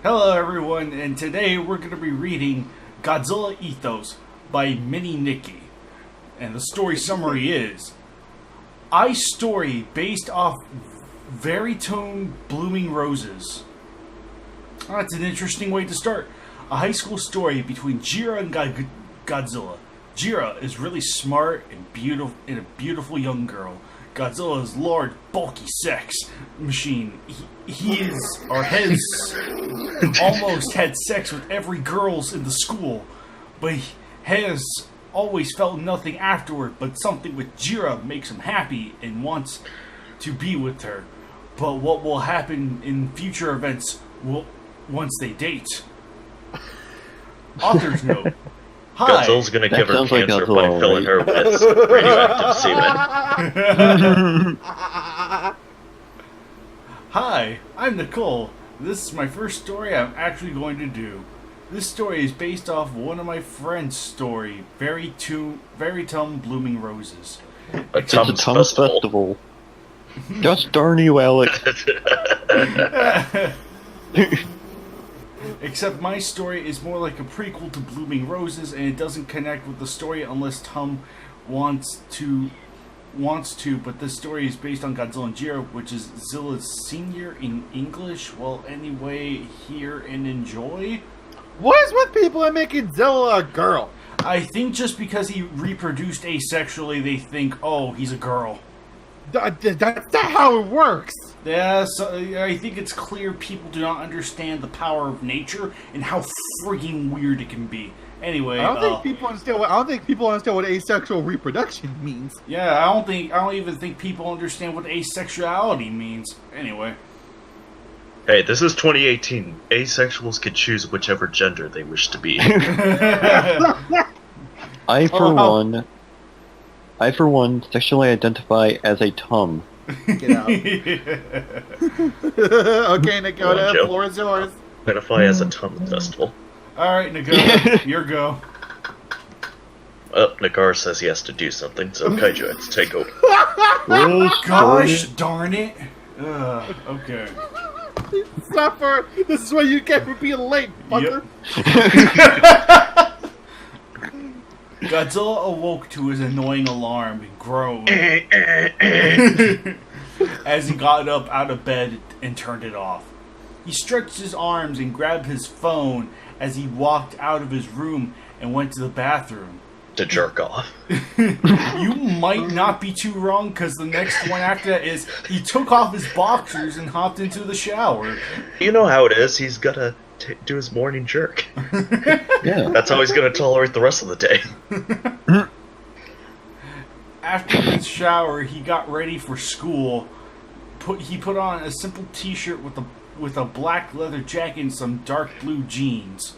Hello everyone, and today we're going to be reading Godzilla Ethos by Mini Nikki. And the story summary is, Ice story based off Veritone Blooming Roses. Oh, that's an interesting way to start. A high school story between Jira and Godzilla. Jira is really smart and a beautiful young girl. Godzilla is large, bulky sex machine. He is, or has, almost had sex with every girls in the school, but he has always felt nothing afterward. But something with Jira makes him happy and wants to be with her. But what will happen in future events once they date? Author's note. Hi. Godzilla's gonna give her cancer by filling her with radioactive semen. Hi, I'm Nicole. This is my first story I'm actually going to do. This story is based off one of my friend's story, Veritone Blooming Roses. It's a Tums Festival. Gosh darn you, Alec. Except my story is more like a prequel to Blooming Roses, and it doesn't connect with the story unless Tom wants to, but this story is based on Godzilla and Jira, which is Zilla's senior in English. Well, anyway, hear and enjoy. What is with people that making Zilla a girl? I think just because he reproduced asexually, they think, oh, he's a girl. That's not how it works. Yeah, so I think it's clear people do not understand the power of nature and how freaking weird it can be. Anyway, I don't think people understand what asexual reproduction means. Yeah, I don't even think people understand what asexuality means. Anyway. Hey, this is 2018. Asexuals can choose whichever gender they wish to be. I, for one, sexually identify as a Tum. Get out. Okay, Nagoda, the floor is yours. Identify as a Tum Festival. Alright, Nagoda, your go. Nagar says he has to do something, so Kaiju has to take over. Gosh darn it. Okay. Suffer! This is what you get for being late, fucker! Yep. Godzilla awoke to his annoying alarm and groaned as he got up out of bed and turned it off. He stretched his arms and grabbed his phone as he walked out of his room and went to the bathroom. To jerk off. You might not be too wrong, because the next one after that is he took off his boxers and hopped into the shower. You know how it is, he's gotta do his morning jerk. Yeah. That's how he's gonna tolerate the rest of the day. After his shower, he got ready for school. He put on a simple t-shirt with a black leather jacket and some dark blue jeans.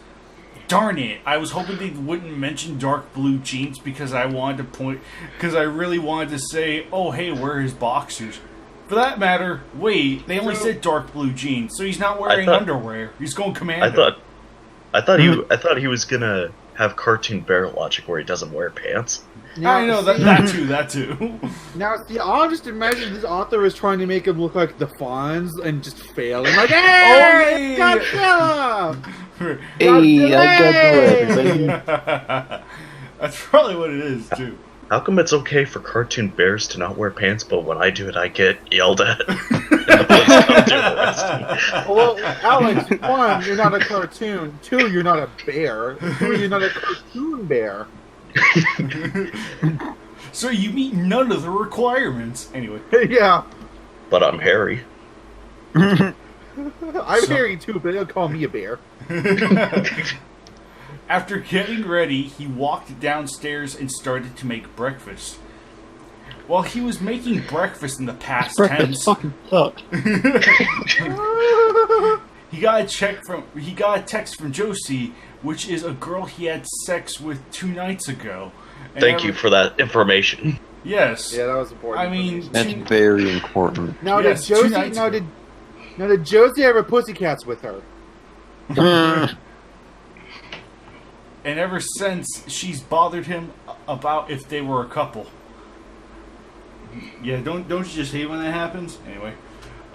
Darn it! I was hoping they wouldn't mention dark blue jeans because I really wanted to say, oh hey, where are his boxers? For that matter, wait, they only said dark blue jeans, so he's not wearing underwear. He's going commando. I thought he was gonna have cartoon bear logic where he doesn't wear pants. Now, I know that too. Now, see, I'll just imagine this author is trying to make him look like the Fonz and just failing. Like, hey, Godzilla! Hey, I got everybody. That's probably what it is too. How come it's okay for cartoon bears to not wear pants, but when I do it, I get yelled at? And the police come to arrest me. Well, Alex, 1, you're not a cartoon. 2, you're not a bear. 3, you're not a cartoon bear. So you meet none of the requirements. Anyway. Yeah. But I'm hairy. I'm hairy too, but they'll call me a bear. After getting ready, he walked downstairs and started to make breakfast. While he was making breakfast in the past tense, fucking sucked. he got a text from Josie, which is a girl he had sex with 2 nights ago. And Thank you for that information. Yes. Yeah, that was important. I mean, That's very important. now yes, did Josie have her pussycats with her? And ever since, she's bothered him about if they were a couple. Yeah, don't you just hate when that happens? Anyway.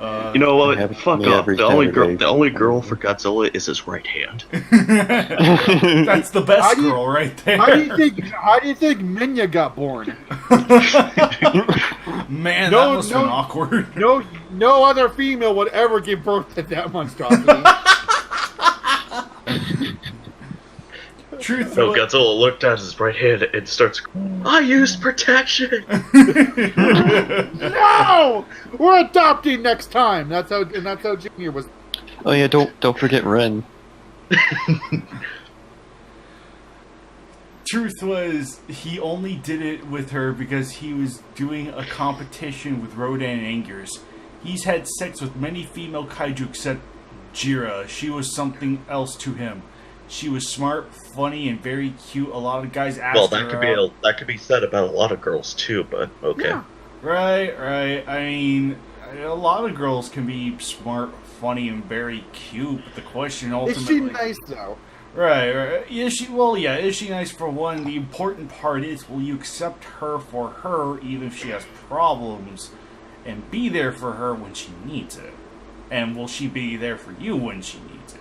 You know what? Every- Fuck yeah, off. every The only Saturday. girl for Godzilla is his right hand. That's the best How do you- girl right there. How do you think Minya got born? Man, No, that must have been awkward. No other female would ever give birth to that monstrosity. Truth No, was- Godzilla looked at his right hand and starts. I used protection. No, we're adopting next time. That's how Junior was. Oh yeah, don't forget Ren. Truth was, he only did it with her because he was doing a competition with Rodan and Angus. He's had sex with many female kaiju except Jira. She was something else to him. She was smart, funny, and very cute. A lot of guys asked Well, her that could be said about a lot of girls too, but okay. Yeah. Right. I mean, a lot of girls can be smart, funny, and very cute. But the question Is ultimately... she nice though? Right. Is she? Well, yeah. Is she nice for one? The important part is, will you accept her for her, even if she has problems, and be there for her when she needs it? And will she be there for you when she needs it?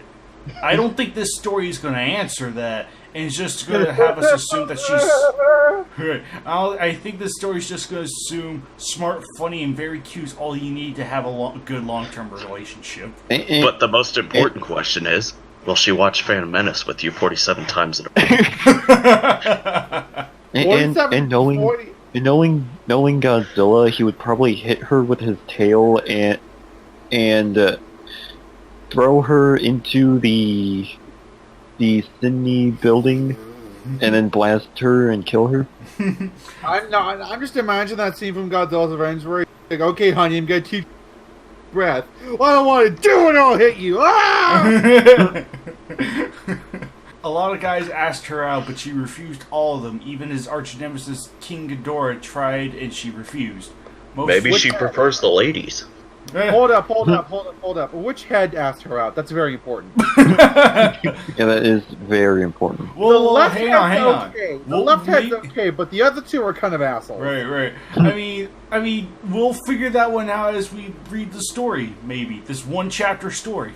I don't think this story is going to answer that, and it's just going to have us assume that she's. Right. I think this story is just going to assume smart, funny, and very cute is all you need to have a good long-term relationship. But the most important question is, will she watch Phantom Menace with you 47 times in a week? And knowing Godzilla, he would probably hit her with his tail and throw her into the Sydney building and then blast her and kill her. I'm just imagining that scene from Godzilla's Revenge where he's like, okay, honey, I'm gonna teach you breath. Well, I don't want to do it, I'll hit you. Ah! A lot of guys asked her out, but she refused all of them. Even his arch nemesis King Ghidorah tried, and she refused. Maybe she prefers the ladies. Hold up. Which head asked her out? That's very important. Yeah, that is very important. Well, hang hang on. okay. The We'll left head's make- okay, but the other two are kind of assholes. Right. I mean, we'll figure that one out as we read the story. Maybe this one chapter story.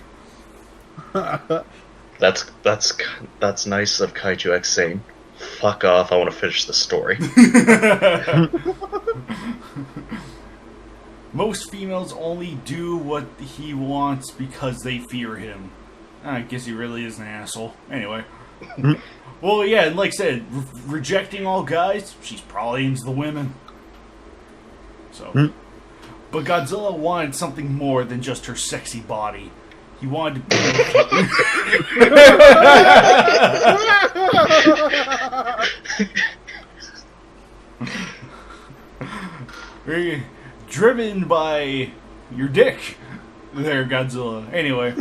That's nice of Kaiju X saying, "Fuck off! I want to finish the story." Most females only do what he wants because they fear him. I guess he really is an asshole. Anyway. Well, yeah, and like I said, rejecting all guys, she's probably into the women. So. But Godzilla wanted something more than just her sexy body. He wanted to be... driven by your dick, there, Godzilla. Anyway.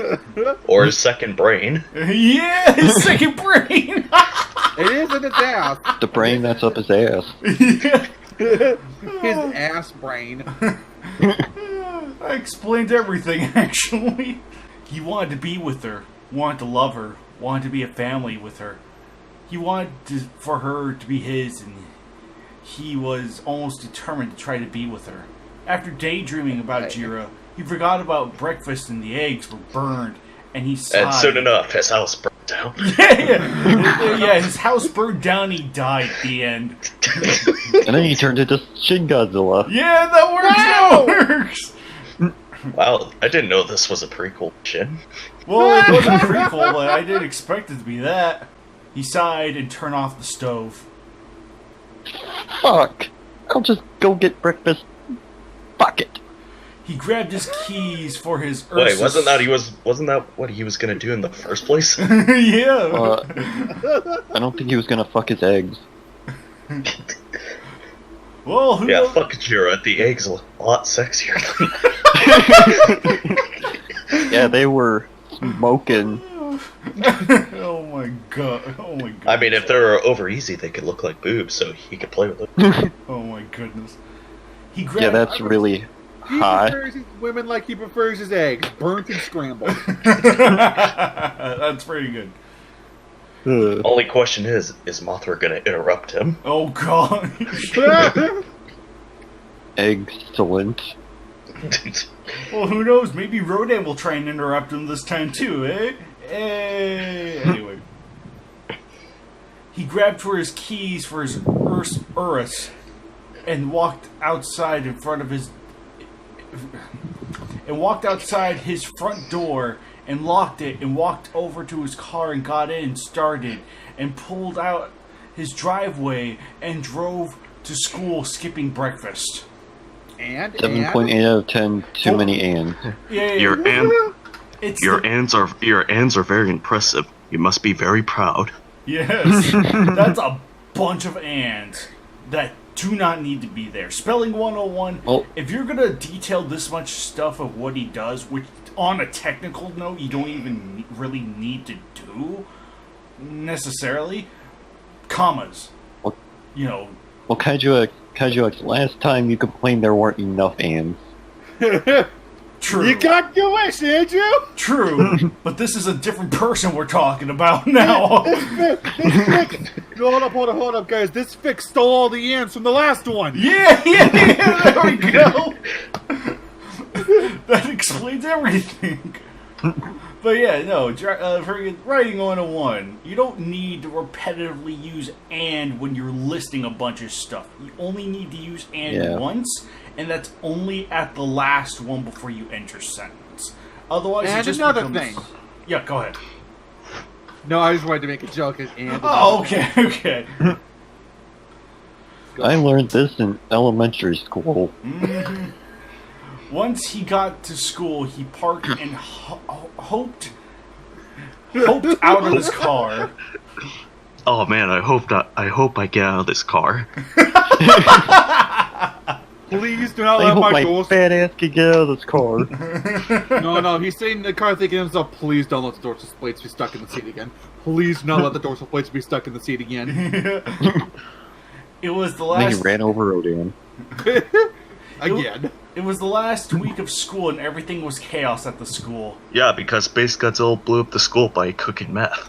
Or his second brain. Yeah, his second brain! It is in his ass. The brain that's up his ass. His ass brain. I explained everything, actually. He wanted to be with her, wanted to love her, wanted to be a family with her. He wanted for her to be his, and he was almost determined to try to be with her. After daydreaming about Jira, he forgot about breakfast and the eggs were burned, and he sighed. And soon enough, his house burned down. Yeah, his house burned down, he died at the end. And then he turned into Shin Godzilla. Yeah, that works! Wow, I didn't know this was a prequel. Shit. Well, it wasn't prequel, but I didn't expect it to be that. He sighed and turned off the stove. Fuck! I'll just go get breakfast. Fuck it. He grabbed his keys for his Wait, Ursus. wasn't that what he was gonna do in the first place? Yeah. I don't think he was gonna fuck his eggs. Well, who Yeah, knows? fuck Jira. The eggs look a lot sexier. Yeah, they were smoking. Oh my god. Oh my god. I mean, if they're over easy, they could look like boobs, so he could play with them. Oh my goodness. He grabbed. Yeah, that's really He hot. prefers his women like he prefers his eggs, burnt and scrambled. That's pretty good. Only question is Mothra gonna interrupt him? Oh god. Excellent. Well, who knows? Maybe Rodan will try and interrupt him this time too, eh? Anyway. He grabbed for his keys for his Urus and walked outside in front of his... And walked outside his front door and locked it and walked over to his car and got in, started, and pulled out his driveway and drove to school skipping breakfast. And 7.8 out of 10. Too many and. Yeah, Your it's ands are very impressive. You must be very proud. Yes, that's a bunch of ands that do not need to be there. Spelling 101, Well, if you're going to detail this much stuff of what he does, which on a technical note you don't even really need to do necessarily, commas, Well- you know. well, Kaiju, last time you complained there weren't enough ands. True. You got your wish, Andrew! True, but this is a different person we're talking about now. This fix. Hold up, guys. This fix stole all the ants from the last one. Yeah, there we go. That explains everything. But yeah, no, for writing 101, you don't need to repetitively use and when you're listing a bunch of stuff. You only need to use and once, and that's only at the last one before you enter sentence. Otherwise, And it just another becomes... thing. Yeah, go ahead. No, I just wanted to make a joke. And Oh, okay. I learned this in elementary school. Mm-hmm. Once he got to school, he parked and hoped out of his car. Oh man, I hope I get out of this car. Please do not I let hope my my doors. fat ass can get out of this car. No, he's sitting in the car thinking to himself, please don't let the dorsal plates be stuck in the seat again. Please do not let the dorsal plates be stuck in the seat again. It was the And then he last... ran over Rodan. Again. It was the last week of school and everything was chaos at the school. Yeah, because Space Godzilla blew up the school by cooking meth.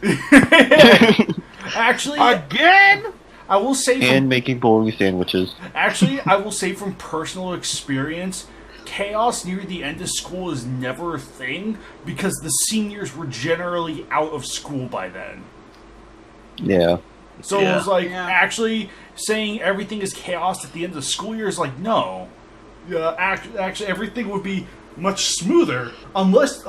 Actually, Again? I will say And making bologna sandwiches. I will say from personal experience, chaos near the end of school is never a thing because the seniors were generally out of school by then. Yeah. So Yeah. it was like Yeah. actually saying everything is chaos at the end of the school year is like no. Actually, everything would be much smoother unless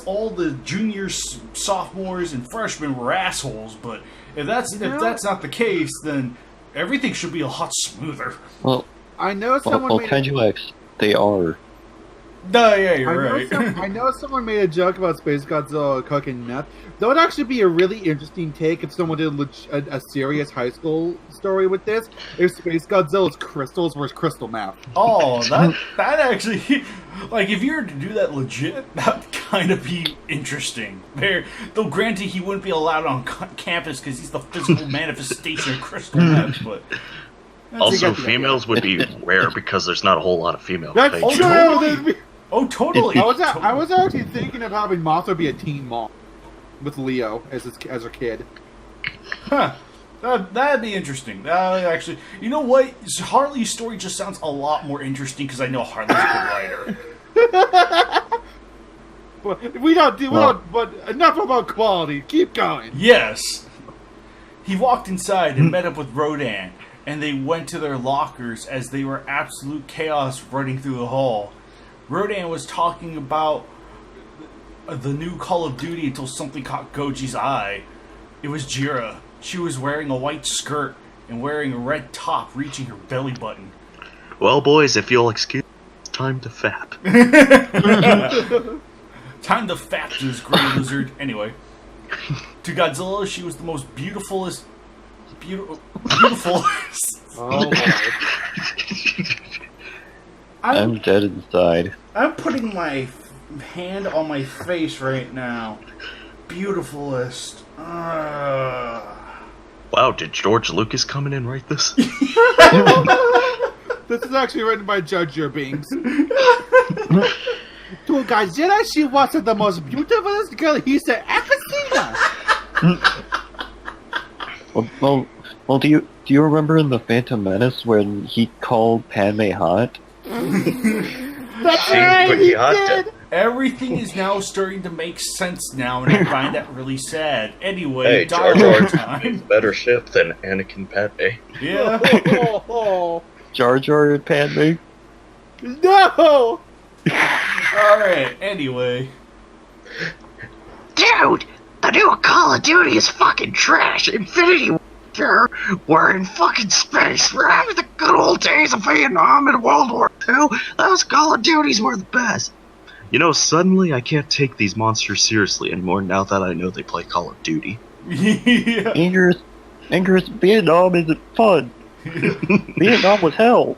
all the juniors, sophomores, and freshmen were assholes. But if that's not the case, then everything should be a lot smoother. Well, I know someone made Kaiju X, they are. No, yeah, you're right. I know someone made a joke about Space Godzilla cooking meth. That would actually be a really interesting take if someone did a serious high school story with this. If Space Godzilla's crystals were crystal meth. Oh, that actually, like, if you were to do that legit, that would kind of be interesting. Though, granted, he wouldn't be allowed on campus because he's the physical manifestation of crystal meth, but... Also, females would be rare because there's not a whole lot of female That's pages. true! totally. Oh, totally. I was actually thinking of having Mothra be a teen mom with Leo as her kid. Huh. That'd be interesting. That actually, you know what? Harley's story just sounds a lot more interesting because I know Harley's a good writer. But enough about quality. Keep going. Yes. He walked inside and met up with Rodan, and they went to their lockers as they were absolute chaos running through the hall. Rodan was talking about the new Call of Duty until something caught Goji's eye. It was Jira. She was wearing a white skirt and wearing a red top reaching her belly button. Well, boys, if you'll excuse me, it's time to fap. Time to fap to this gray lizard. Anyway, to Godzilla, she was the most beautifulest. Oh my. I'm dead inside. I'm putting my hand on my face right now. Beautifulest. Wow, did George Lucas come in and write this? This is actually written by Judge Your Binks. To Godzilla, she was the most beautifulest girl he's ever seen. Well, do you remember in the Phantom Menace when he called Padme hot? That's See, right, but he he had to. did! Everything is now starting to make sense now, and I find that really sad. Anyway, Hey, Jar dialogue Jar time. better ship than Anakin Padme. Yeah. Oh, Jar Jar and Padme. no! Alright, anyway. Dude, the new Call of Duty is fucking trash. Infinity War, we're in fucking space. We're having the good old days of Vietnam and World War II. Those Call of Duties were the best. You know, suddenly I can't take these monsters seriously anymore now that I know they play Call of Duty. Yeah. Anger's Vietnam isn't fun. Vietnam was hell.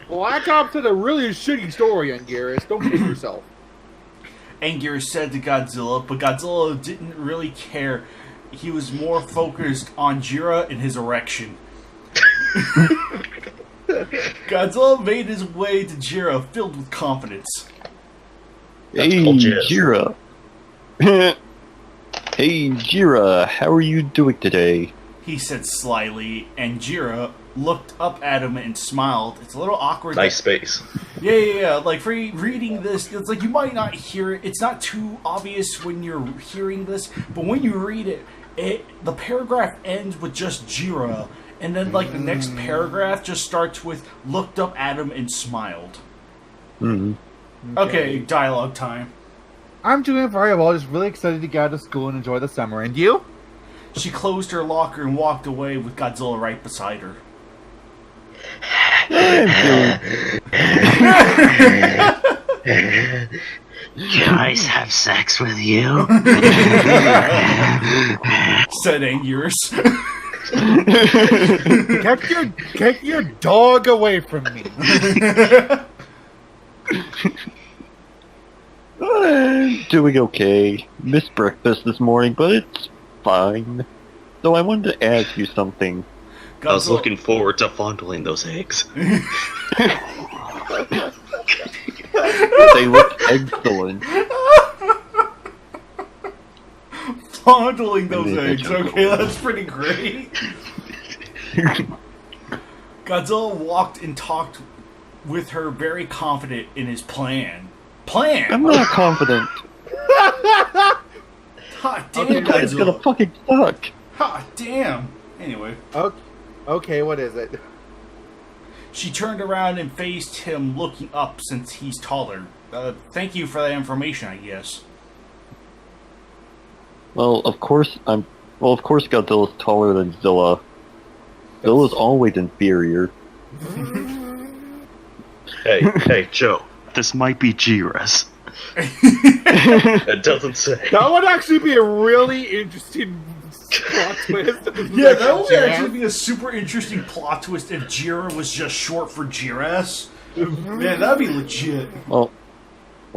Black Ops had a really shitty story, Anguirus. Don't kid yourself. Anguirus said to Godzilla, but Godzilla didn't really care. He was more focused on Jira and his erection. Godzilla made his way to Jira filled with confidence. That's Hey, called jizz. Jira. Hey, Jira, how are you doing today? He said slyly, and Jira looked up at him and smiled. It's a little awkward. Nice space. Yeah. Like, for reading this, it's like you might not hear it. It's not too obvious when you're hearing this, but when you read it, the paragraph ends with just Jira, and then, like, the next paragraph just starts with, looked up at him and smiled. Hmm. Okay, dialogue time. I'm doing very well, just really excited to get out of school and enjoy the summer. And you? She closed her locker and walked away with Godzilla right beside her. Can I have sex with you? Said Anguirus. Get your dog away from me. I'm doing okay. Missed breakfast this morning, but it's fine. So I wanted to ask you something. I was Godzilla- looking forward to fondling those eggs. They look excellent. Fondling those Maybe eggs. that's Okay, that's pretty great. Godzilla walked and talked with her, very confident in his plan. I'm not confident. Hot damn, This guy's gonna Godzilla. fucking suck. Hot damn. Anyway, Okay, what is it? she turned around and faced him, looking up since he's taller. Thank you for that information, I guess. Well, of course Godzilla's taller than Zilla. Zilla's always inferior. Hey, Joe, this might be Jira's. it doesn't say. That would actually be a really interesting plot twist. Yeah, that would actually be a super interesting plot twist if Jira was just short for Jiras. Man, that'd be legit. Well,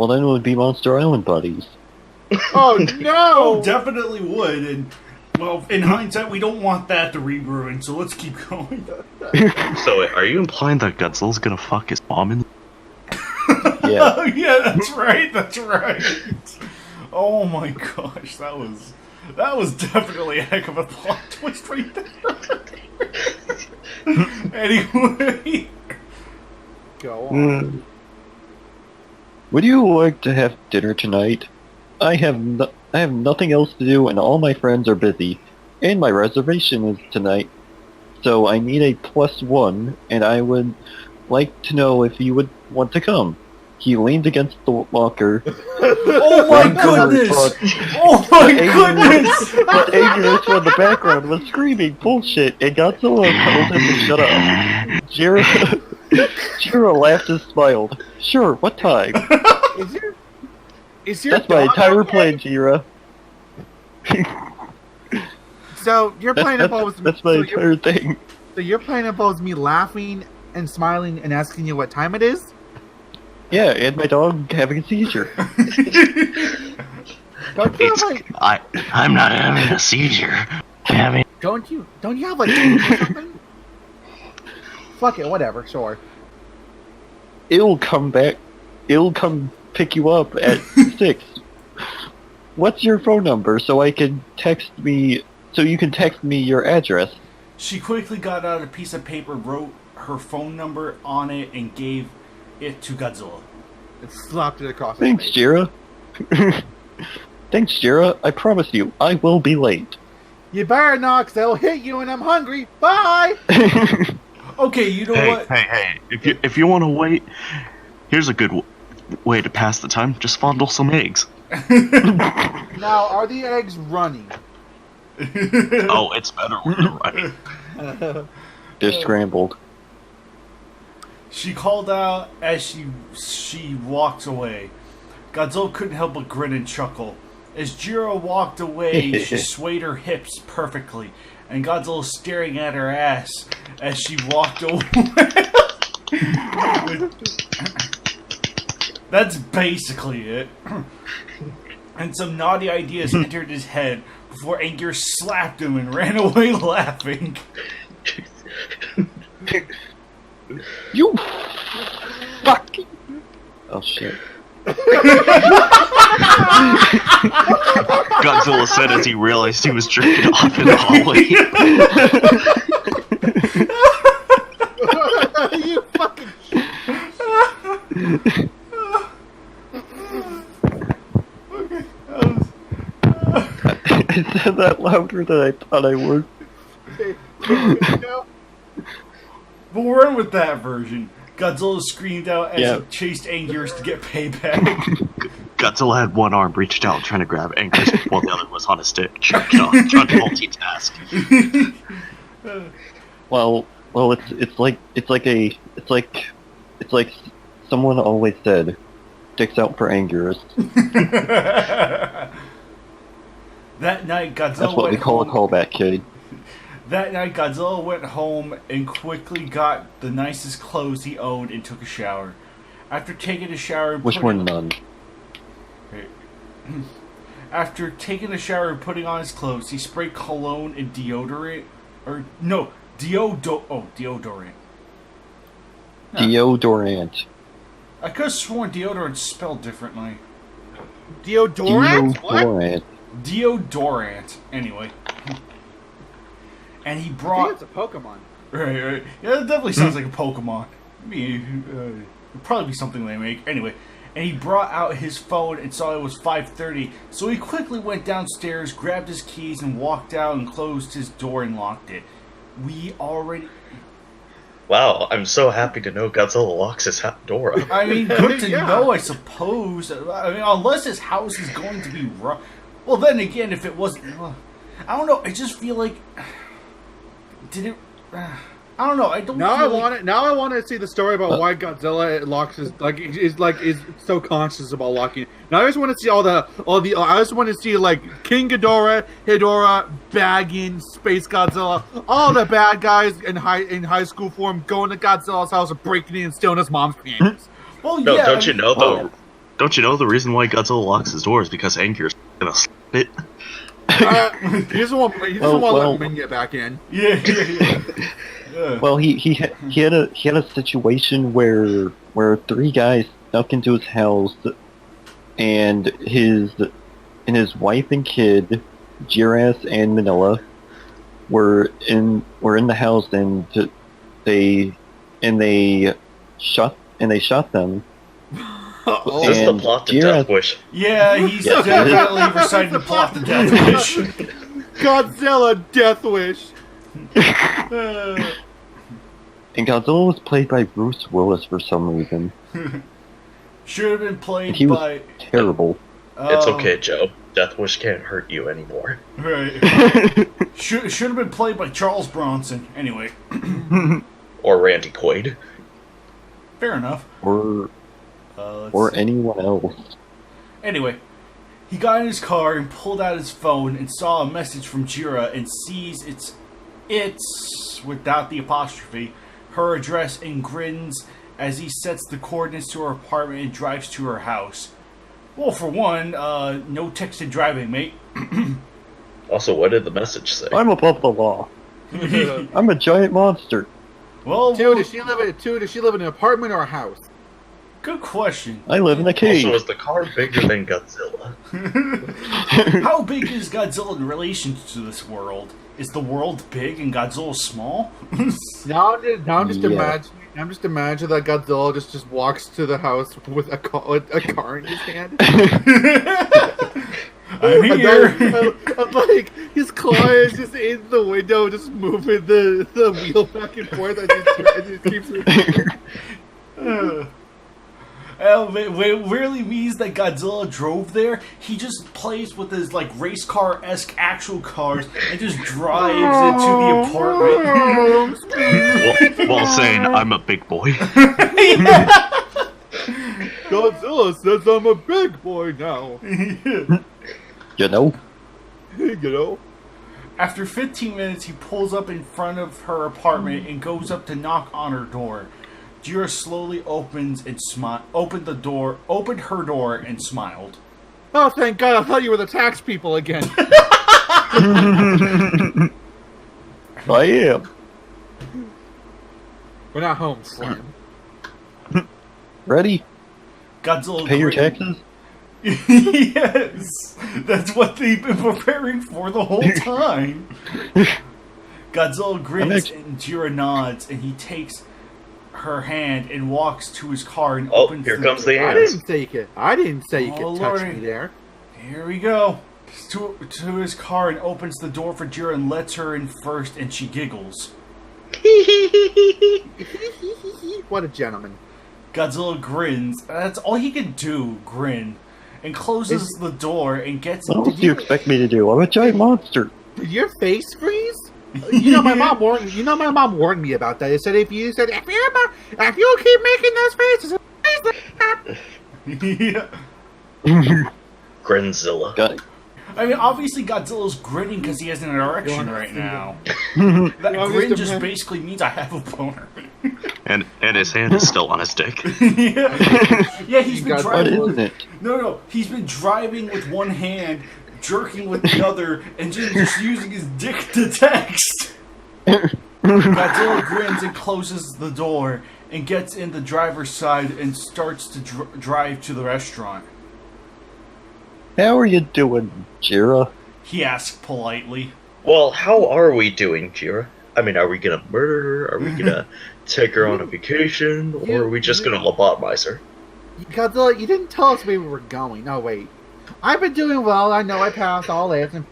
then it would be Monster Island buddies. Oh Oh, no! definitely would. And, well, in hindsight, we don't want that to re-ruin, so let's keep going. So, Are you implying that Godzilla's gonna fuck his mom in? Yeah. Oh, yeah, that's right. Oh my gosh, that was definitely a heck of a plot twist right there. Anyway, Go on. Would you like to have dinner tonight? I have nothing else to do, and all my friends are busy, and my reservation is tonight. So I need a +1, and I would like to know if you would want to come. He leaned against the locker. oh my goodness! Oh my goodness! But Agnes from the background was screaming bullshit, and Godzilla told him to shut up. Jiro laughed and smiled. Sure, what time? Is your That's my dog entire okay? plan, Jira. So your plan involves That's my entire thing. So your plan involves me laughing and smiling and asking you what time it is? Yeah, and my dog having a seizure. Don't you have like I'm not having a seizure. don't you have like or something? Fuck it, whatever, sure. It'll come back. It'll come pick you up at 6. What's your phone number so you can text me your address? She quickly got out a piece of paper, wrote her phone number on it, and gave it to Godzilla. and slapped it across his Thanks, face. Jira. Thanks, Jira. I promise you, I will be late. You better not, 'cause I'll hit you and I'm hungry. Bye! Okay, you know what? Hey! If you want to wait, here's a good way to pass the time. Just fondle some eggs. Now, are the eggs running? Oh, it's better when they're running. They're scrambled. She called out as she walks away. Godzilla couldn't help but grin and chuckle. As Jiro walked away, she swayed her hips perfectly, and Godzilla staring at her ass as she walked away. That's basically it. And some naughty ideas entered his head before Angier slapped him and ran away laughing. You fuck! Oh shit. Godzilla said as he realized he was jerking off in the hallway. You fucking... I said that louder than I thought I would. But we're in with that version. Godzilla screamed out as he chased Angiers to get payback. Godzilla had one arm reached out trying to grab Angus while the other was on a stick, jerking off, trying to multitask. Well, it's like someone always said, "Dicks out for Angiers." That night, Godzilla That's what we call a callback, kid. That night, Godzilla went home and quickly got the nicest clothes he owned and took a shower. After taking a shower and Which were none. After taking a shower and putting on his clothes, he sprayed cologne and deodorant. Or, no, deodorant. Huh. Deodorant. I could have sworn deodorant spelled differently. Deodorant? What? Deodorant. Anyway. And he I brought... think it's a Pokemon. Right. Yeah, it definitely sounds like a Pokemon. I mean, it'd probably be something they make. Anyway, and he brought out his phone and saw it was 5:30, so he quickly went downstairs, grabbed his keys, and walked out and closed his door and locked it. We already... Wow, I'm so happy to know Godzilla locks his door up. I mean, good to Yeah. know, I suppose. I mean, unless his house is going to be rough. Well, then again, if it wasn't... I don't know, I just feel like... Did it... I don't know. I don't. Now I want to see the story about why Godzilla locks his is so conscious about locking. Now I just want to see all the. I just want to see like King Ghidorah, Hidora, Baggin, Space Godzilla, all the bad guys in high school form going to Godzilla's house and breaking in and stealing his mom's panties. Well, No, yeah. don't you know though? Don't you know the reason why Godzilla locks his door is because Anger's gonna slap it? He doesn't want to let Ming get back in. Yeah. Well, he had a situation where three guys snuck into his house, and his wife and kid, Jiras and Manila, were in the house, and they shot them. Is this the plot to Death Wish? Yeah, he's Yeah. definitely reciting the plot to Death Wish. Godzilla Death Wish. And Godzilla was played by Bruce Willis for some reason. Should have been played And he was by... terrible. It's okay, Joe. Death Wish can't hurt you anymore. Right. Should have been played by Charles Bronson. Anyway. Or Randy Quaid. Fair enough. Or Let's see. anyone else. Anyway, he got in his car and pulled out his phone and saw a message from Jira and sees it's without the apostrophe, her address, and grins as he sets the coordinates to her apartment and drives to her house. Well, for one, no texted driving, mate. Also, what did the message say? I'm above the law. I'm a giant monster. Well, Does she live in an apartment or a house? good question. I live in a cave. Also, is the car bigger than Godzilla? How big is Godzilla in relation to this world? Is the world big and Godzilla small? Now I'm just Yeah. imagining I'm just imagining that Godzilla just walks to the house with a car in his hand. I'm here. And, like, his claw is just in the window, just moving the wheel back and forth as he keeps it. It really means that Godzilla drove there. He just plays with his like race car-esque actual cars and just drives into the apartment. While saying, I'm a big boy. Godzilla says I'm a big boy now. You know? You know? After 15 minutes, he pulls up in front of her apartment and goes up to knock on her door. Jira slowly opened her door and smiled. Oh, thank God! I thought you were the tax people again. I am. We're not home, Slam. Ready? Godzilla Pay your grinned. taxes? Yes! That's what they've been preparing for the whole time. Godzilla grins and Jira nods, and he takes her hand and walks to his car and opens here comes the I hands. didn't take it. I didn't say you Oh, could touch Lordy. me there. Here we go. To his car and opens the door for Jira and lets her in first, and she giggles. What a gentleman. Godzilla grins. That's all he can do, grin. And closes the door and gets... What else do you expect me to do? I'm a giant monster. Did your face freeze? You know my mom warned me about that. It said if you keep making those faces, Yeah. Grinzilla. Got it. I mean, obviously Godzilla's grinning because he has an erection right now. That grin just basically means I have a boner. And his hand is still on his dick. Yeah, he's been What driving. isn't it? No, he's been driving with one hand, jerking with the other, and just using his dick to text. Godzilla grins and closes the door and gets in the driver's side and starts to drive to the restaurant. How are you doing, Jira? He asks politely. Well, how are we doing, Jira? I mean, are we gonna murder her? Are we gonna take her on a vacation? Or are we just gonna lobotomize her? Godzilla, you didn't tell us where we were going. No, wait. I've been doing well. I know I passed all A's and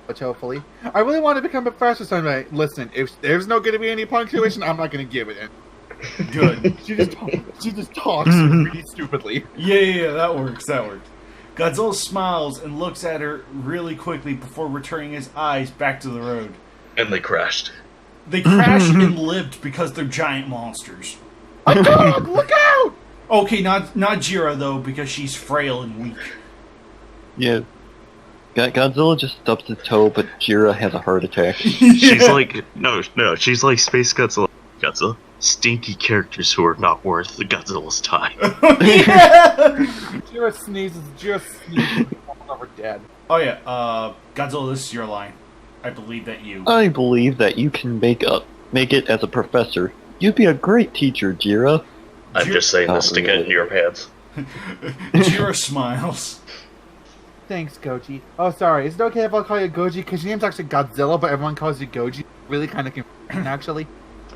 which hopefully. I really want to become a professor someday. Listen, if there's no going to be any punctuation, I'm not going to give it in. Good. She just talks really stupidly. Yeah, that works. Godzilla smiles and looks at her really quickly before returning his eyes back to the road. And they crashed. They crashed and lived because they're giant monsters. A dog! Look out! Okay, not Jira though, because she's frail and weak. Yeah. Godzilla just stubs his toe, but Jira has a heart attack. She's like, no, she's like Space Godzilla. Godzilla. Stinky characters who are not worth the Godzilla's time. Jira sneezes over dead. Oh yeah, Godzilla, this is your line. I believe that you. I believe that you can make it as a professor. You'd be a great teacher, Jira. I'm just saying this to get into your pants. Jira smiles. Thanks, Goji. Oh, sorry. Is it okay if I call you Goji? Because your name's actually Godzilla, but everyone calls you Goji. Really kind of confusing, actually.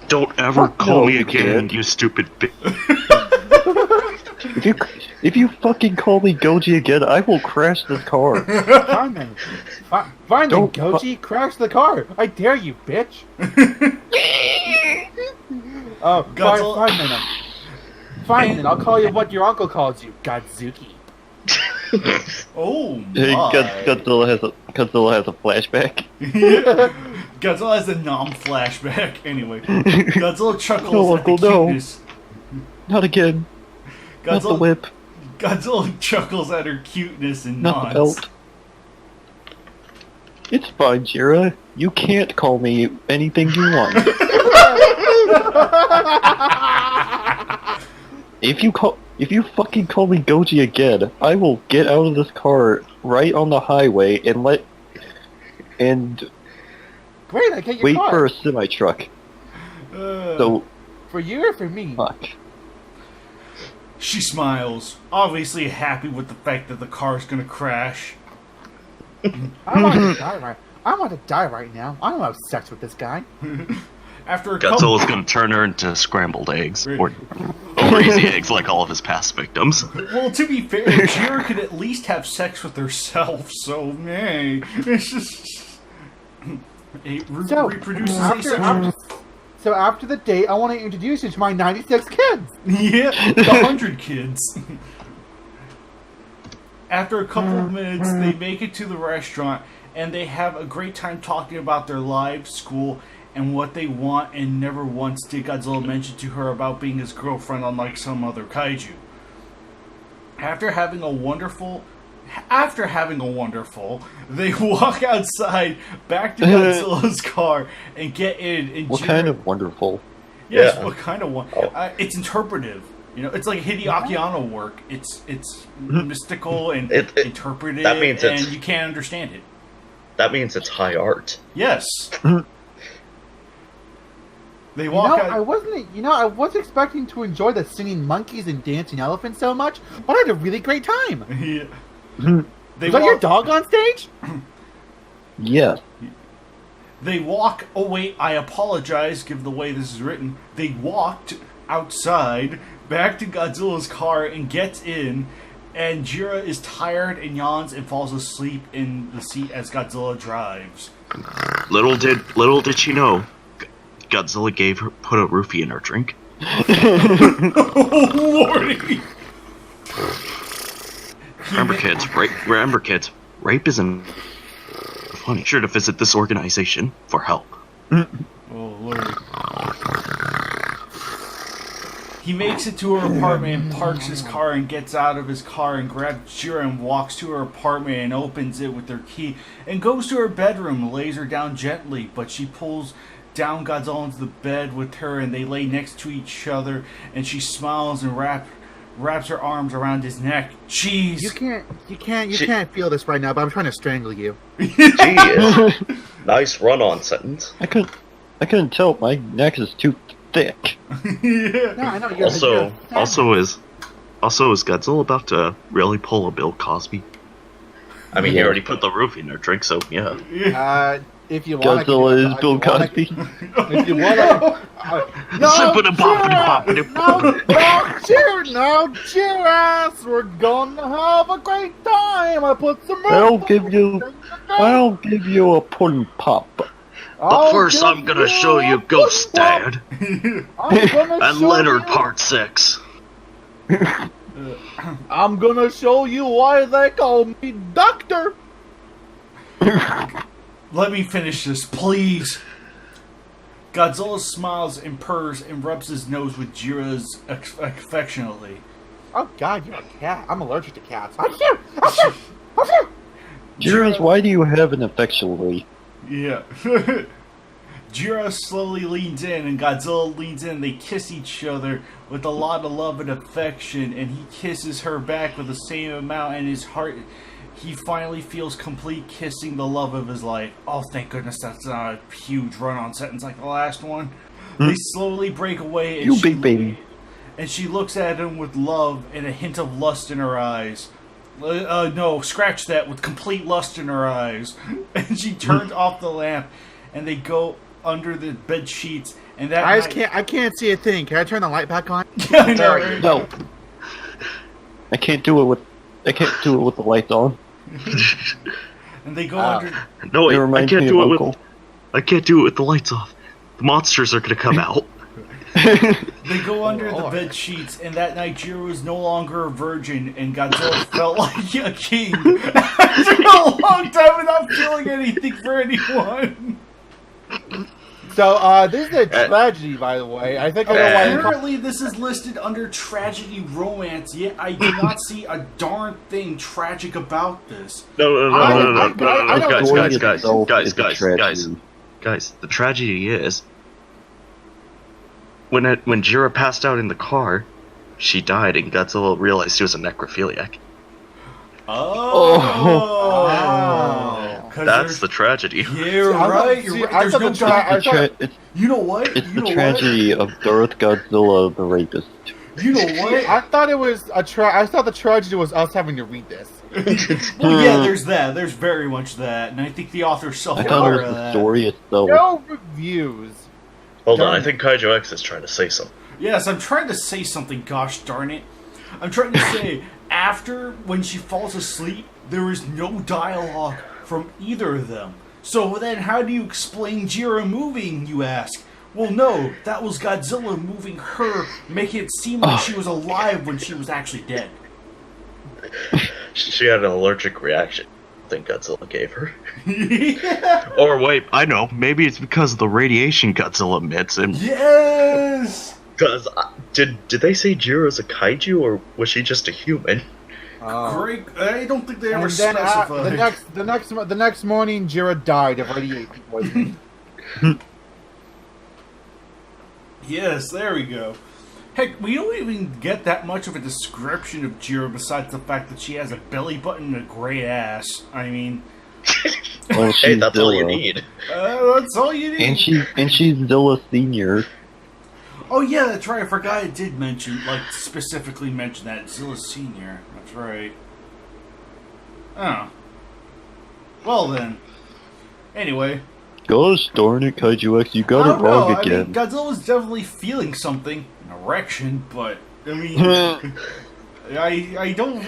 Don't ever call no, me again, kid. you stupid bitch. If you fucking call me Goji again, I will crash this car. Fine then. Fine then, Don't Goji. Crash the car. I dare you, bitch. Oh, Godzilla- fine then. Fine then. I'll call you what your uncle calls you, Godzuki. Oh my. Hey, Godzilla has a flashback. Godzilla has a flashback. Anyway, Godzilla chuckles No, at the Uncle, no. cuteness. Not again. Not the whip. Godzilla chuckles at her cuteness and Not the nods. belt. It's fine, Jira. You can't call me anything you want. If you fucking call me Goji again, I will get out of this car right on the highway and Great, I get your wait car. for a semi truck. So For you or for me? fuck. She smiles, obviously happy with the fact that the car's gonna crash. I want to die right now. I don't have sex with this guy. After a Godzilla's couple, gonna turn her into scrambled eggs. Right. Or crazy eggs like all of his past victims. well, to be fair, Jira could at least have sex with herself. So, hey, it's just reproduces asexual. So after the date, I want to introduce you to my 96 kids. Yeah, the 100 kids. After a couple of minutes, they make it to the restaurant, and they have a great time talking about their lives, school, and what they want, and never once did Godzilla mention to her about being his girlfriend, unlike some other kaiju. After having a wonderful, they walk outside, back to Godzilla's car, and get in. And What kind of wonderful? Yes, Yeah. what kind of one? Oh. It's interpretive. You know, it's like Hideaki Anno work. It's mystical and interpretive, that means and it's- you can't understand it. That means it's high art. Yes. They walk out. I wasn't expecting to enjoy the singing monkeys and dancing elephants so much, but I had a really great time. Yeah. They Is that your dog on stage? Yes. They walk. Oh wait, I apologize. Given the way this is written, they walked outside back to Godzilla's car and gets in. And Jira is tired and yawns and falls asleep in the seat as Godzilla drives. Little did she know, Godzilla put a roofie in her drink. Oh, Lordy! Remember kids, rape isn't funny. Sure to visit this organization for help. Oh, Lordy. He makes it to her apartment and parks his car and gets out of his car and grabs Jira and walks to her apartment and opens it with her key and goes to her bedroom and lays her down gently, but she pulls down Godzilla into the bed with her and they lay next to each other and she smiles and wraps her arms around his neck. Jeez. You can't feel this right now, but I'm trying to strangle you. Gee, nice run-on sentence. I couldn't tell. My neck is too thick. Yeah. No, I know. Also is Godzilla about to really pull a Bill Cosby? I mean, He he already put the roofie in her drink, so yeah. If you want, Godzilla is Bill Cosby. If you want, no, cheers! We're gonna have a great time. I put some. I'll give you a pudding pop. But first, I'm gonna show you Ghost Dad and Leonard Part 6. I'm gonna show you why they call me Doctor. Let me finish this, please. Godzilla smiles and purrs and rubs his nose with Jira's affectionately. Oh God, you're a cat. I'm allergic to cats. Jiros, why do you have an affectionately? Yeah. Jira slowly leans in and Godzilla leans in. They kiss each other with a lot of love and affection, and he kisses her back with the same amount, and his heart, he finally feels complete kissing the love of his life. Oh, thank goodness that's not a huge run-on sentence like the last one. They slowly break away, and You big baby. And she looks at him with love and a hint of lust in her eyes. No, scratch that, with complete lust in her eyes. And she turns off the lamp, and they go under the bed sheets. And that I can't see a thing. Can I turn the light back on? Yeah, I know, right? No. I can't do it with the lights on. And they go under. No, It I reminds can't me do of it Uncle. I can't do it with the lights off. The monsters are gonna come out. They go under the bed sheets, and that night Jiro was no longer a virgin, and Godzilla felt like a king after a long time without feeling anything for anyone. So, this is a tragedy, by the way. I think I know why. Apparently, this is listed under tragedy romance, yet I do not see a darn thing tragic about this. No, Story itself guys. is a tragedy. Guys, the tragedy is when Jira passed out in the car, she died, and Godzilla realized he was a necrophiliac. That's the tragedy. Yeah, right. You're right. There's no tragedy. You know what? It's the tragedy of Darth Godzilla the rapist. You know what? I thought it was I thought the tragedy was us having to read this. Well, yeah, there's that. There's very much that, and I think the author's I thought it self-aware was of the that. story itself. No reviews. Hold on, Darn I it. think Kaiju X is trying to say something. Yes, I'm trying to say something, gosh darn it. I'm trying to say, after, when she falls asleep, there is no dialogue from either of them. So then how do you explain Jira moving, you ask? Well, no, that was Godzilla moving her, making it seem like she was alive when she was actually dead. She had an allergic reaction. I think Godzilla gave her. Yeah. Or wait, I know. Maybe it's because of the radiation Godzilla emits, and Yes! Because did they say Jiro's a kaiju or was she just a human? Great. I don't think they ever And then specified. the next morning, Jira died of radiation poisoning. Yes, there we go. Heck, we don't even get that much of a description of Jira besides the fact that she has a belly button and a great ass. I mean, Well, Hey, she's that's all you Zilla. need. that's all you need. And she's Zilla Senior. Oh yeah, that's right. I forgot I did mention, specifically mention that Zilla Senior. That's right. Oh. Well then. Anyway. Gosh darn it, Kaiju X, you got I it don't know. wrong I again. mean, Godzilla's definitely feeling something, an erection, but I mean, I don't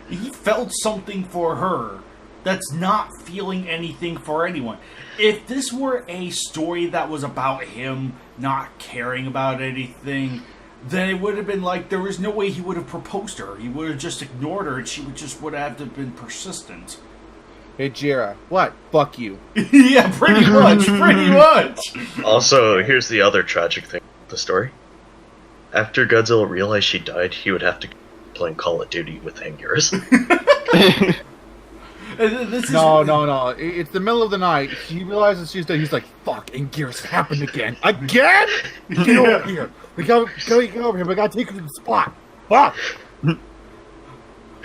he felt something for her. That's not feeling anything for anyone. If this were a story that was about him not caring about anything, then it would have been like there was no way he would have proposed to her. He would have just ignored her, and she would have been persistent. Hey, Jira, what? Fuck you. Yeah, pretty much, pretty much. Also, here's the other tragic thing of the story. After Godzilla realized she died, he would have to playing Call of Duty with Anguirus. This is No. It's the middle of the night. He realizes she's dead. He's like, fuck, and Gears happened again. Again? Get over here. We gotta get over here. We gotta take her to the spot. Fuck.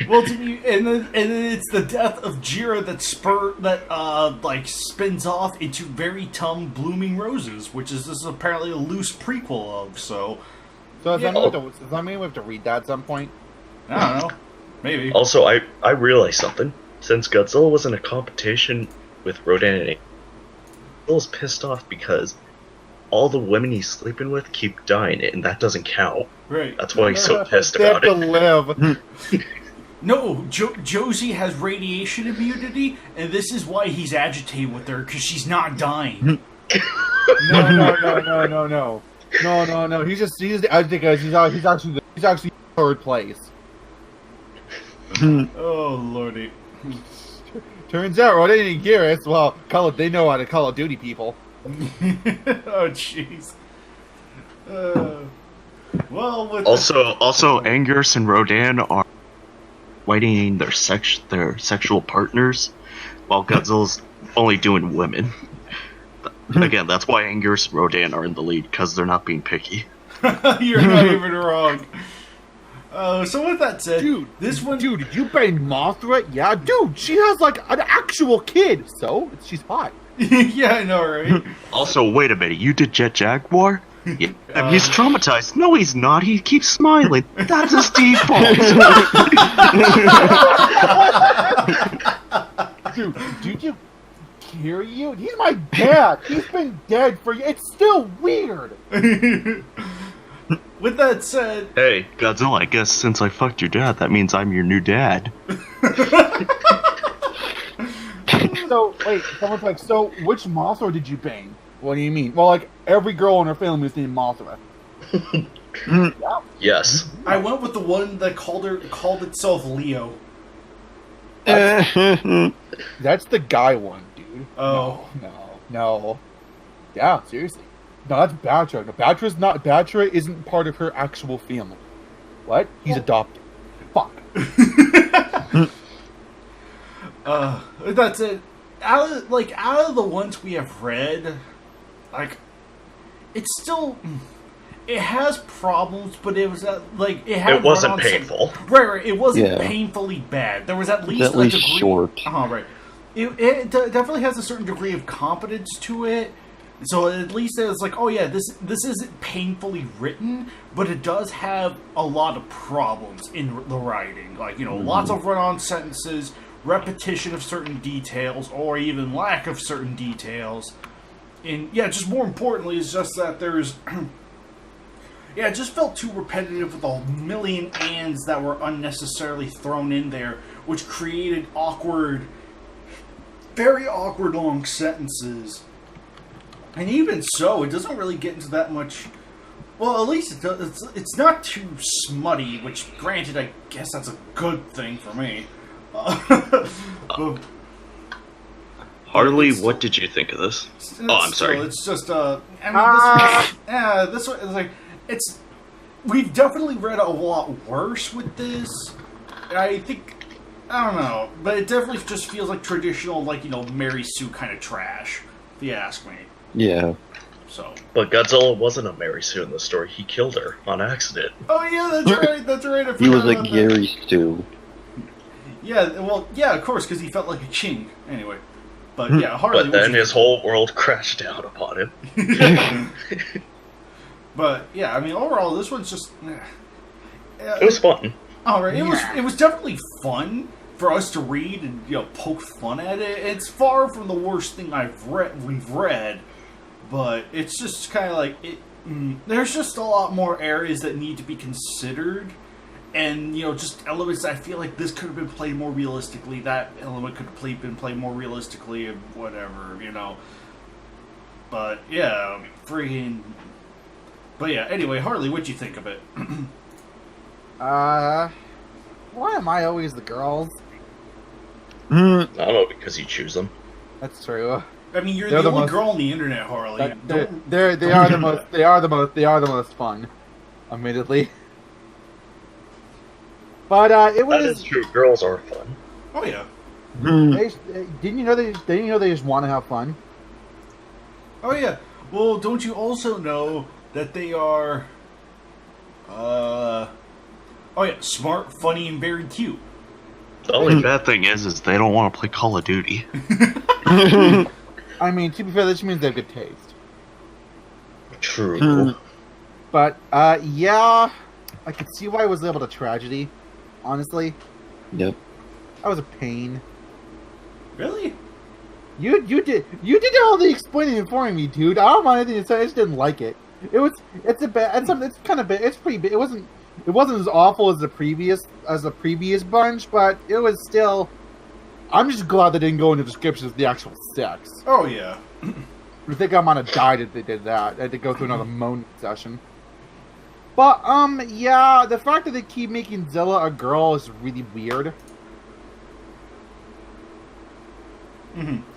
Well, and then it's the death of Jira that spins off into Very Tum Blooming Roses, which is this apparently a loose prequel of. So Does that mean we have to read that at some point? I don't know, maybe. Also, I realized something. Since Godzilla was in a competition with Rodan and Godzilla's pissed off because all the women he's sleeping with keep dying, and that doesn't count. Right. That's why he's so pissed They have about to it. live. No, Josie has radiation immunity, and this is why he's agitated with her because she's not dying. No. He's agitated because he's actually third place. Oh lordy. Turns out, Rodan and Gears, well, they know how to Call of Duty people. Oh jeez. Well, with also Anguirus and Rodan are fighting their sexual partners, while Godzilla's only doing women. Again, that's why Anguirus and Rodan are in the lead, because they're not being picky. You're not even wrong. So with that said, Dude, Dude, did you bang Mothra? Yeah, dude, she has like an actual kid, so she's hot. yeah, I know, right? Also, wait a minute, you did Jet Jaguar? Yeah, he's traumatized. No, he's not. He keeps smiling. That's his default. Dude, did you hear you? He's my dad. He's been dead for you. It's still weird. With that said, Hey, Godzilla, I guess since I fucked your dad, that means I'm your new dad. So, wait, someone's like, so which Mothra did you bang? What do you mean? Well, like, every girl in her family is named Mothra. Yeah. Yes. I went with the one that called itself Leo. That's the guy one, dude. Oh. No. Yeah, seriously. No, that's Batra. No, Batra isn't part of her actual family. What? He's adopted. Fuck. That's it. Out of the ones we have read, it's still, it has problems, but it was It wasn't painful. Right. It wasn't Yeah. painfully bad. There was at least It's at least degree, short. Right. It definitely has a certain degree of competence to it. So at least it's like, oh yeah, this isn't painfully written, but it does have a lot of problems in the writing. Lots of run-on sentences, repetition of certain details, or even lack of certain details. And yeah, just more importantly, is just that there's yeah, it just felt too repetitive with a million ands that were unnecessarily thrown in there, which created very awkward long sentences. And even so, it doesn't really get into that much. Well, at least it's not too smutty, which, granted, I guess that's a good thing for me. Harley, what did you think of this? I'm sorry. It's just, I mean, this one is like, we've definitely read a lot worse with this. I think, I don't know, but it definitely just feels like traditional, like, you know, Mary Sue kind of trash, if you ask me. Yeah. So. But Godzilla wasn't a Mary Sue in the story. He killed her on accident. Oh yeah, that's right. I He was a forgot about Gary Stew. Yeah, well, yeah, of course, because he felt like a king. Anyway. But yeah, Harley. But then his whole world crashed down upon him. But yeah, I mean, overall, this one's just. It was fun. All right, it was definitely fun for us to read and, you know, poke fun at it. It's far from the worst thing we've read, but it's just kind of like there's just a lot more areas that need to be considered. And, you know, just elements I feel like this could have been played more realistically. That element could have been played more realistically, and whatever, you know. But, yeah, But, yeah, anyway, Harley, what'd you think of it? Why am I always the girls? I don't know, because you choose them. That's true. I mean, you're the only girl on the internet, Harley. They are the most fun, admittedly. But it was. That is true. Girls are fun. Oh yeah. Didn't you know they just want to have fun? Oh yeah. Well, don't you also know that they are? Oh yeah, smart, funny, and very cute. The only bad thing is they don't want to play Call of Duty. I mean, to be fair, that just means they have good taste. True. But yeah, I could see why it was labeled a tragedy. Honestly. Yep. That was a pain. Really? You did all the explaining for me, dude. I don't mind anything to say. I just didn't like it. It's kind of bad. It's pretty bad. It wasn't as awful as the previous bunch, but it was still. I'm just glad they didn't go into descriptions of the actual sex. Oh yeah. I think I might have died if they did that. I had to go through another moan session. But yeah, the fact that they keep making Zilla a girl is really weird.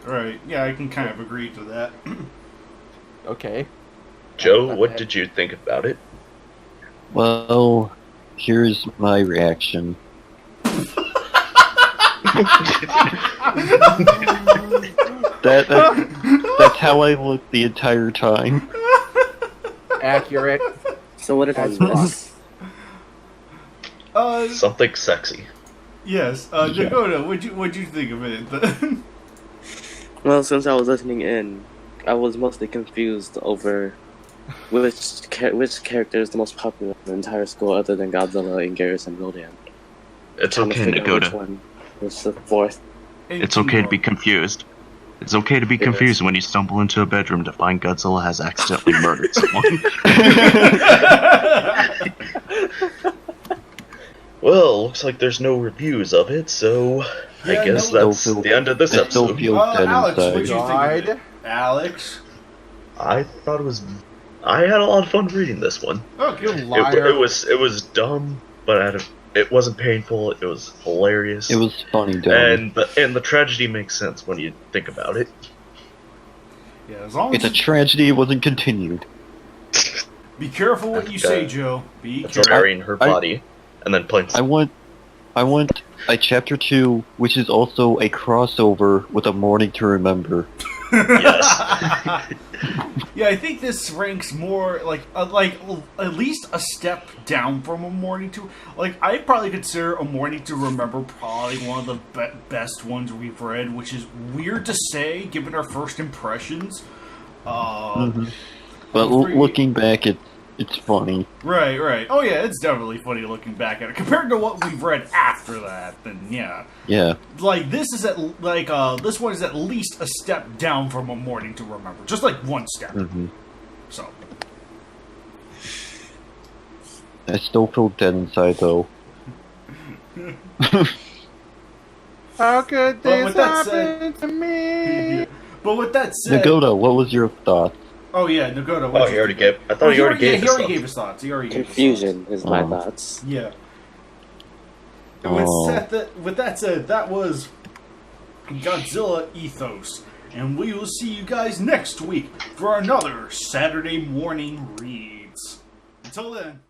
Right. Yeah, I can kind of agree to that. Okay. Joe, what did you think about it? Well, here's my reaction. That's how I looked the entire time. Accurate. So what did I miss? Something sexy. Yes. Nagoda, what'd you think of it? Well, since I was listening in, I was mostly confused over which character is the most popular in the entire school other than Godzilla, Anguirus, and Rodan. It's Trying to okay, figure out which Nagoda. one was the fourth. It's okay to be confused. It's okay to be confused when you stumble into a bedroom to find Godzilla has accidentally murdered someone. Well, looks like there's no reviews of it, so I Yeah, guess no- that's the end of this I still episode. feel dead Alex, what'd you inside. think of it? Alex? I thought it was. I had a lot of fun reading this one. Oh, You good. liar. It was dumb, but it wasn't painful. It was hilarious. It was funny, dumb. and the tragedy makes sense when you think about it. Yeah, as long It's as a tragedy it wasn't continued. be careful what you say, Joe. Be It's careful. burying her body and then playing. I want a chapter 2, which is also a crossover with A Morning to Remember. Yes. Yeah, I think this ranks more like at least a step down from A Morning to. Like, I probably consider A Morning to Remember probably one of the best ones we've read, which is weird to say given our first impressions. But looking back, it's funny. Right, right. Oh yeah, it's definitely funny looking back at it compared to what we've read after that. Then yeah, Yeah. like this is this one is at least a step down from A Morning to Remember, just like one step. Hmm. So I still feel dead inside though. How could But this with that happen to me? but with that said, Nagoda, what was your thoughts? oh yeah, Nagoda. Oh, he already gave. I thought he already gave. He his already thoughts. gave his thoughts. He already gave his Confusion is my Oh. thoughts. thoughts. Yeah. And Oh. with that said, that was Godzilla Ethos. And we will see you guys next week for another Saturday Morning Reads. Until then.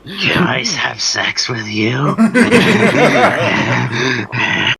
Can I have sex with you?